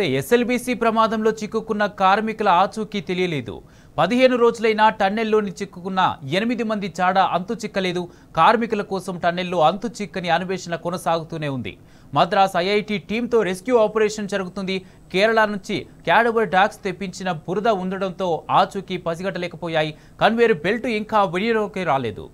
SLBC ప్రమాదంలో చిక్కుకున్న కార్మికుల ఆచూకీ తెలియలేదు. 15 రోజులైనా టన్నెల్లోని చిక్కుకున్న 8 మంది చాడ అంతు చిక్కలేదు. కార్మికుల కోసం టన్నెల్లో అంతు చిక్కని అన్వేషణ కొనసాగుతూనే ఉంది. మద్రాస్ ఐఐటి టీంతో రెస్క్యూ ఆపరేషన్ జరుగుతుంది. కేరళ నుంచి క్యాడబర్ డాగ్స్ తెప్పించిన బురద ఉండడంతో ఆచూకీ పసిగట్టలేకపోయాయి. కన్వేర్ బెల్ట్ ఇంకా వినియోగంలోకి రాలేదు.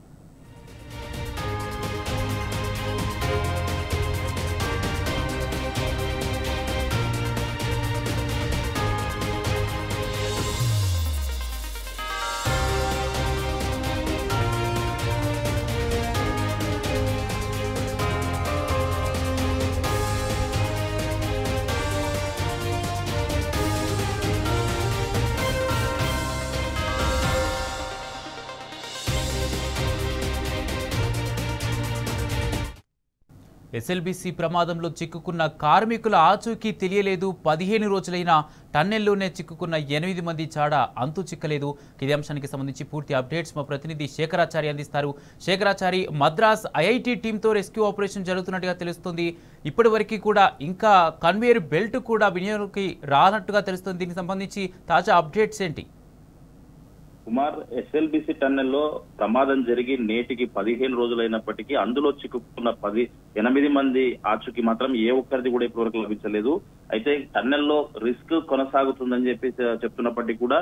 ఎస్ఎల్బీసీ ప్రమాదంలో చిక్కుకున్న కార్మికుల ఆచూకీ తెలియలేదు. 15 రోజులైనా టన్నెల్లోనే చిక్కుకున్న 8 మంది చాడ అంతు చిక్కలేదు. ఇదే అంశానికి సంబంధించి పూర్తి అప్డేట్స్ మా ప్రతినిధి శేఖరాచారి అందిస్తారు. శేఖరాచారి, మద్రాస్ ఐఐటి టీంతో రెస్క్యూ ఆపరేషన్ జరుగుతున్నట్టుగా తెలుస్తుంది. ఇప్పటి వరకు కూడా ఇంకా కన్వేయర్ బెల్ట్ కూడా వినియోగంలోకి రానట్టుగా తెలుస్తుంది. దీనికి సంబంధించి తాజా అప్డేట్స్ ఏంటి? కుమార్, ఎస్ఎల్బీసీ టన్నెల్లో ప్రమాదం జరిగి నేటికి 15 రోజులైనప్పటికీ అందులో చిక్కుకున్న 8 మంది ఆచూకీ మాత్రం ఏ ఒక్కరిది కూడా ఇప్పటివరకు లభించలేదు. అయితే టన్నెల్లో రిస్క్ కొనసాగుతుందని చెప్పి చెప్తున్నప్పటికీ కూడా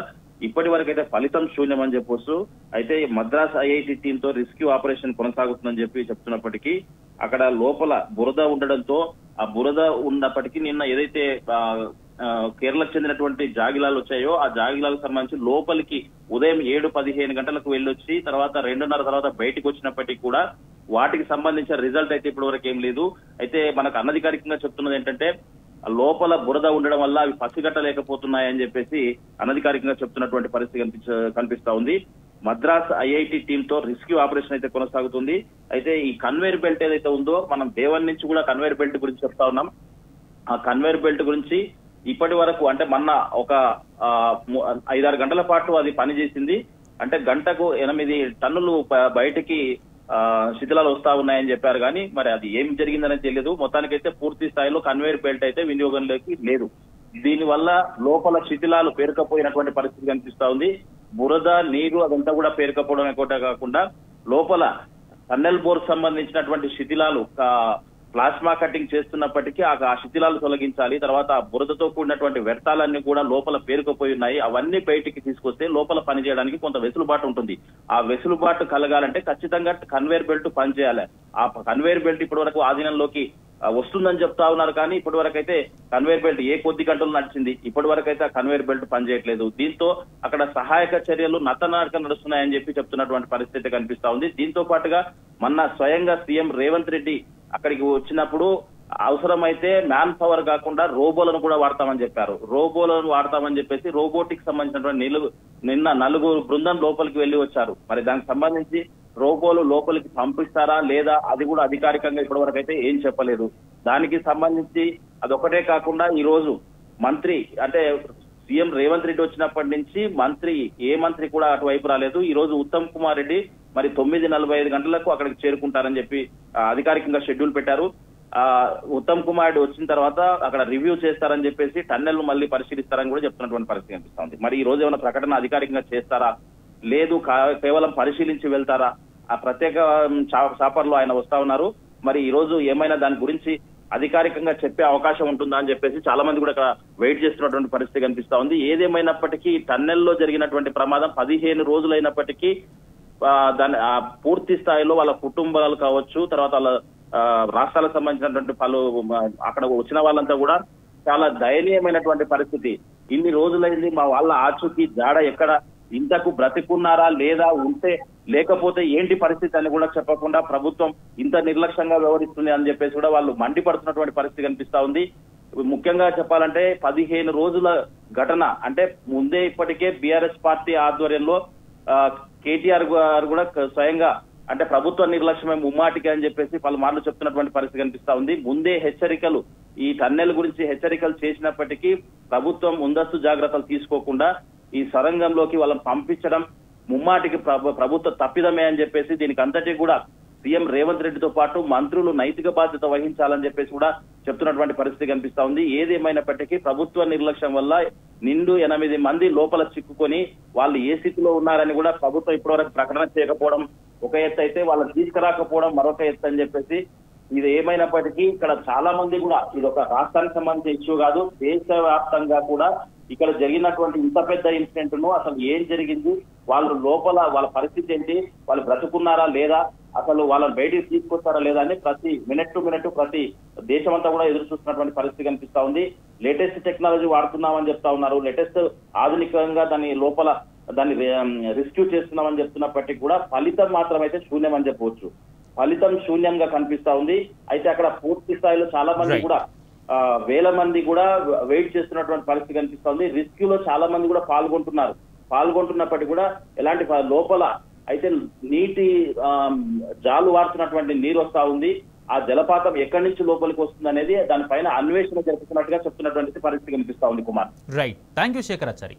ఇప్పటి వరకు అయితే ఫలితం శూన్యమని చెప్పొచ్చు. అయితే మద్రాస్ ఐఐటి టీంతో రెస్క్యూ ఆపరేషన్ కొనసాగుతుందని చెప్పి చెప్తున్నప్పటికీ అక్కడ లోపల బురద ఉండడంతో ఆ బురద ఉన్నప్పటికీ నిన్న ఏదైతే కేరళకు చెందినటువంటి జాగిలాలు వచ్చాయో ఆ జాగిలాలకు సంబంధించి లోపలికి ఉదయం 7-15 గంటలకు వెళ్ళొచ్చి తర్వాత 2:30 తర్వాత బయటకు వచ్చినప్పటికీ కూడా వాటికి సంబంధించిన రిజల్ట్ అయితే ఇప్పటి వరకు ఏం లేదు. అయితే మనకు అనధికారికంగా చెప్తున్నది ఏంటంటే లోపల బురద ఉండడం వల్ల అవి పసిగట్టలేకపోతున్నాయని చెప్పేసి అనధికారికంగా చెప్తున్నటువంటి పరిస్థితి కనిపిస్తా ఉంది. మద్రాస్ ఐఐటి టీంతో రెస్క్యూ ఆపరేషన్ అయితే కొనసాగుతుంది. అయితే ఈ కన్వేర్ బెల్ట్ ఏదైతే ఉందో మనం దేవన్ నుంచి కూడా కన్వేర్ బెల్ట్ గురించి చెప్తా ఉన్నాం. ఆ కన్వేర్ బెల్ట్ గురించి ఇప్పటి వరకు అంటే మొన్న ఒక 5-6 గంటల పాటు అది పనిచేసింది. అంటే గంటకు 8 టన్నులు బయటికి శిథిలాలు వస్తా ఉన్నాయని చెప్పారు. కానీ మరి అది ఏం జరిగిందనేది తెలియదు. మొత్తానికైతే పూర్తి స్థాయిలో కన్వేర్ బెల్ట్ అయితే వినియోగంలోకి లేదు. దీనివల్ల లోపల శిథిలాలు పేరుకపోయినటువంటి పరిస్థితి కనిపిస్తా ఉంది. బురద, నీరు అదంతా కూడా పేరుకపోవడం ఎక్కువ కాకుండా లోపల టన్నెల్ బోర్ సంబంధించినటువంటి శిథిలాలు ప్లాస్మా కటింగ్ చేస్తున్నప్పటికీ ఆ శిథిలాలు తొలగించాలి. తర్వాత ఆ బురదతో కూడినటువంటి వ్యర్థాలన్నీ కూడా లోపల పేరుకుపోయి ఉన్నాయి. అవన్నీ బయటికి తీసుకొస్తే లోపల పనిచేయడానికి కొంత వెసులుబాటు ఉంటుంది. ఆ వెసులుబాటు కలగాలంటే ఖచ్చితంగా కన్వేర్ బెల్ట్ పనిచేయాలి. ఆ కన్వేర్ బెల్ట్ ఇప్పటి వరకు ఆధీనంలోకి వస్తుందని చెప్తా ఉన్నారు. కానీ ఇప్పటి వరకు అయితే కన్వేర్ బెల్ట్ కొద్ది గంటలు నడిచింది. ఇప్పటి వరకు అయితే ఆ కన్వేర్ బెల్ట్ పనిచేయట్లేదు. దీంతో అక్కడ సహాయక చర్యలు నత్తనడక నడుస్తున్నాయని చెప్పి చెప్తున్నటువంటి పరిస్థితి కనిపిస్తా ఉంది. దీంతో పాటుగా మొన్న స్వయంగా సీఎం రేవంత్ రెడ్డి అక్కడికి వచ్చినప్పుడు అవసరమైతే మ్యాన్ పవర్ కాకుండా రోబోలను కూడా వాడతామని చెప్పారు. రోబోలను వాడతామని చెప్పేసి రోబోటిక్ సంబంధించినటువంటి నిన్న 4 బృందం లోపలికి వెళ్లి వచ్చారు. మరి దానికి సంబంధించి రోబోలు లోపలికి పంపిస్తారా లేదా అది కూడా అధికారికంగా ఇప్పటి వరకు అయితే ఏం చెప్పలేదు. దానికి సంబంధించి అదొకటే కాకుండా ఈ రోజు మంత్రి అంటే సీఎం రేవంత్ రెడ్డి వచ్చినప్పటి నుంచి ఏ మంత్రి కూడా అటువైపు రాలేదు. ఈ రోజు ఉత్తమ్ కుమార్ రెడ్డి మరి 9:45 గంటలకు అక్కడికి చేరుకుంటారని చెప్పి అధికారికంగా షెడ్యూల్ పెట్టారు. ఉత్తమ్ కుమార్ రెడ్డి వచ్చిన తర్వాత అక్కడ రివ్యూ చేస్తారని చెప్పేసి టన్నెల్ మళ్ళీ పరిశీలిస్తారని కూడా చెప్తున్నటువంటి పరిస్థితి కనిపిస్తుంది. మరి ఈ రోజు ఏమైనా ప్రకటన అధికారికంగా చేస్తారా లేదు కేవలం పరిశీలించి వెళ్తారా? ఆ ప్రత్యేక చాపర్లో ఆయన వస్తా ఉన్నారు. మరి ఈ రోజు ఏమైనా దాని గురించి అధికారికంగా చెప్పే అవకాశం ఉంటుందా అని చెప్పేసి చాలా మంది కూడా అక్కడ వెయిట్ చేస్తున్నటువంటి పరిస్థితి కనిపిస్తా ఉంది. ఏదేమైనప్పటికీ టన్నెల్లో జరిగినటువంటి ప్రమాదం 15 రోజులైనప్పటికీ దాని పూర్తి స్థాయిలో వాళ్ళ కుటుంబాలు కావచ్చు, తర్వాత వాళ్ళ రాష్ట్రాలకు సంబంధించినటువంటి పలు అక్కడ వచ్చిన వాళ్ళంతా కూడా చాలా దయనీయమైనటువంటి పరిస్థితి. ఇన్ని రోజులైంది మా వాళ్ళ ఆచూకీ జాడ ఎక్కడ, ఇంతకు బ్రతికున్నారా లేదా, ఉంటే లేకపోతే ఏంటి పరిస్థితి అని కూడా చెప్పకుండా ప్రభుత్వం ఇంత నిర్లక్ష్యంగా వ్యవహరిస్తుంది అని చెప్పేసి కూడా వాళ్ళు మండిపడుతున్నటువంటి పరిస్థితి కనిపిస్తా ఉంది. ముఖ్యంగా చెప్పాలంటే 15 రోజుల ఘటన అంటే ముందే ఇప్పటికే బీఆర్ఎస్ పార్టీ ఆధ్వర్యంలో కేటీఆర్ గారు కూడా స్వయంగా అంటే ప్రభుత్వ నిర్లక్ష్యమే ముమ్మాటికి అని చెప్పేసి పలుమార్లు చెప్తున్నటువంటి పరిస్థితి కనిపిస్తా ఉంది. ముందే హెచ్చరికలు ఈ టన్నెల్ గురించి హెచ్చరికలు చేసినప్పటికీ ప్రభుత్వం ముందస్తు జాగ్రత్తలు తీసుకోకుండా ఈ సొరంగంలోకి వాళ్ళని పంపించడం ముమ్మాటికి ప్రభుత్వ తప్పిదమే అని చెప్పేసి దీనికి అంతటి కూడా సీఎం రేవంత్ రెడ్డితో పాటు మంత్రులు నైతిక బాధ్యత వహించాలని చెప్పేసి కూడా చెప్తున్నటువంటి పరిస్థితి కనిపిస్తా ఉంది. ఏదేమైనప్పటికీ ప్రభుత్వ నిర్లక్ష్యం వల్ల నిండు 8 మంది లోపల చిక్కుకొని వాళ్ళు ఏ స్థితిలో ఉన్నారని కూడా ప్రభుత్వం ఇప్పటివరకు ప్రకటన చేయకపోవడం ఒక ఎత్తు అయితే, వాళ్ళని తీసుకురాకపోవడం మరొక ఎత్తు అని చెప్పేసి, ఇది ఏమైనప్పటికీ ఇక్కడ చాలా మంది కూడా ఇది ఒక రాష్ట్రానికి సంబంధించిన ఇష్యూ కాదు, దేశవ్యాప్తంగా కూడా ఇక్కడ జరిగినటువంటి ఇంత పెద్ద ఇన్సిడెంట్ ను అసలు ఏం జరిగింది, వాళ్ళు లోపల వాళ్ళ పరిస్థితి ఏంటి, వాళ్ళు బ్రతుకున్నారా లేదా, అసలు వాళ్ళని బయటికి తీసుకొస్తారా లేదా అని ప్రతి మినిట్ టు మినిట్ ప్రతి దేశమంతా కూడా ఎదురు చూస్తున్నటువంటి పరిస్థితి కనిపిస్తా ఉంది. లేటెస్ట్ టెక్నాలజీ వాడుతున్నామని చెప్తా ఉన్నారు, లేటెస్ట్ ఆధునికంగా దాని లోపల దాన్ని రెస్క్యూ చేస్తున్నామని చెప్తున్నప్పటికీ కూడా ఫలితం మాత్రం అయితే శూన్యం అని చెప్పవచ్చు. ఫలితం శూన్యంగా కనిపిస్తా ఉంది. అయితే అక్కడ పూర్తి స్థాయిలో చాలా మంది కూడా వేల మంది కూడా వెయిట్ చేస్తున్నటువంటి పరిస్థితి కనిపిస్తా ఉంది. రెస్క్యూలో చాలా మంది కూడా పాల్గొంటున్నప్పటికీ కూడా ఎలాంటి లోపల అయితే నీటి జాలు వాడుతున్నటువంటి నీరు వస్తా ఉంది. ఆ జలపాతం ఎక్కడి నుంచి లోపలికి వస్తుంది అనేది దానిపైన అన్వేషణ జరుపుతున్నట్టుగా చెప్తున్నటువంటి పరిస్థితి కనిపిస్తా ఉంది. Kumar, right, thank you Shekharachari.